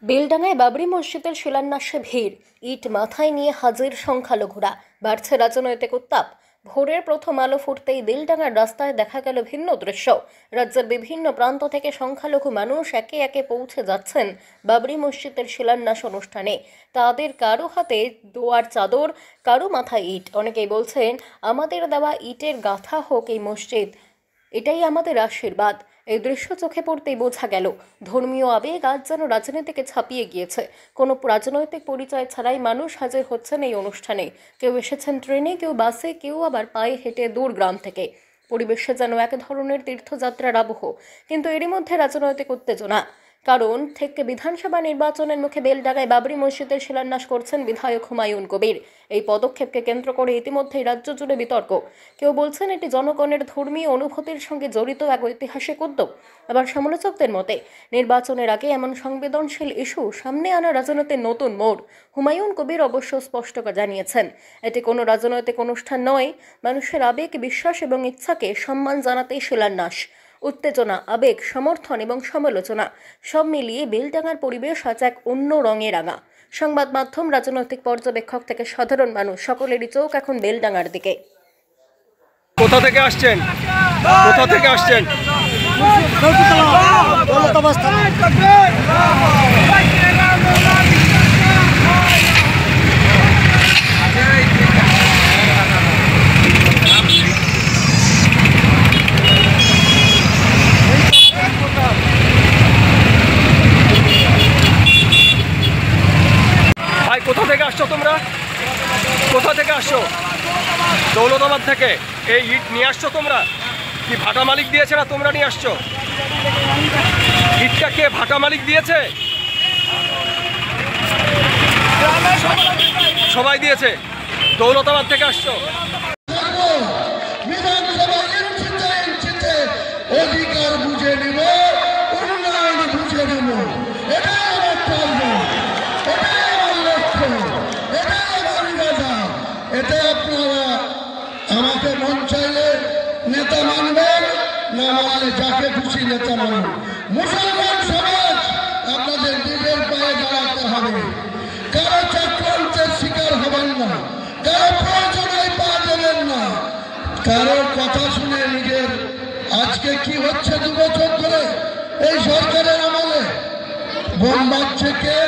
বেলডাঙায় বাবরি মসজিদের শিলান্যাসে ভিড়, ইট মাথায় নিয়ে হাজির সংখ্যালঘুরা, বাড়ছে রাজনৈতিক উত্তাপ। ভোরের প্রথম আলো ফুটতেই বেলডাঙার রাস্তায় দেখা গেল ভিন্ন দৃশ্য। রাজ্যের বিভিন্ন প্রান্ত থেকে সংখ্যালঘু মানুষ একে একে পৌঁছে যাচ্ছেন বাবরি মসজিদের শিলান্যাস অনুষ্ঠানে। তাদের কারো হাতে দোয়ার চাদর, কারো মাথায় ইট। অনেকেই বলছেন, আমাদের দেওয়া ইটের গাঁথা হোক এই মসজিদ, এটাই আমাদের আশীর্বাদ। এই দৃশ্য চোখে পড়তেই বোঝা গেল ধর্মীয় আবেগ আজ যেন রাজনীতিকে ছাপিয়ে গিয়েছে। কোনো রাজনৈতিক পরিচয় ছাড়াই মানুষ হাজির হচ্ছেন এই অনুষ্ঠানে। কেউ এসেছেন ট্রেনে, কেউ বাসে, কেউ আবার পায়ে হেঁটে দূর গ্রাম থেকে। পরিবেশে যেন এক ধরনের তীর্থযাত্রার আবহ, কিন্তু এরই মধ্যে রাজনৈতিক উত্তেজনা। কারণ থেকে বিধানসভা নির্বাচনের মুখে বেলডাঙায় বাবরি মসজিদের শিলান্যাস করছেন বিধায়ক হুমায়ুন কবির। এই পদক্ষেপকে কেন্দ্র করে ইতিমধ্যেই রাজ্য জুড়ে বিতর্ক। কেউ বলছেন এটি জনগণের ধর্মীয় অনুভূতির সঙ্গে জড়িত এক ঐতিহাসিক উদ্যোগ। আবার সমালোচকদের মতে, নির্বাচনের আগে এমন সংবেদনশীল ইস্যু সামনে আনা রাজনীতির নতুন মোড়। হুমায়ুন কবির অবশ্য স্পষ্ট জানিয়েছেন, এটি কোনো রাজনৈতিক অনুষ্ঠান নয়, মানুষের আবেগ, বিশ্বাস এবং ইচ্ছাকে সম্মান জানাতেই শিলান্যাস। উত্তেজনা, আবেগ, সমর্থন এবং সমালোচনা সব মিলিয়ে বেলডাঙার পরিবেশ আজ এক অন্য রঙে রাঙা। সংবাদ মাধ্যম, রাজনৈতিক পর্যবেক্ষক থেকে সাধারণ মানুষ, সকলেরই চোখ এখন বেলডাঙার দিকে। কোথা থেকে আসছেন? কোথা থেকে আসছেন? ভাই, কোথা থেকে আসছো তোমরা? কোথা থেকে আসছো? দৌলতাবাদ থেকে। এই ইট নিয়ে আসছো তোমরা? কি ভাটা মালিক দিয়েছে না তোমরা নিয়ে আসছো? ইটটা কে ভাটা মালিক দিয়েছে? সবাই দিয়েছে। দৌলতাবাদ থেকে আসছো? অধিকার বুঝে নেব, উন্নয়ন বুঝে নেব, এটাই আমার কর্ম, এটাই আমার লক্ষ্য, এটাই আমার ইরাদা। এটা আপনারা আমাকে মন চাইলে নেতা মানবেন, না মানলে যাকে খুশি নেতা মানবেন। মুসলমান সমাজ আপনাদের নিজের পায়ে দাঁড়াতে হবে। কারো চক্রান্তের শিকার হবেন না, কারো প্রয়োজনে পা দেবেন না, কারো কথা শুনে নিজের আজকে কি হচ্ছে 2 বছর ধরে এই সরকারের আমলে বোম বাজছে কে?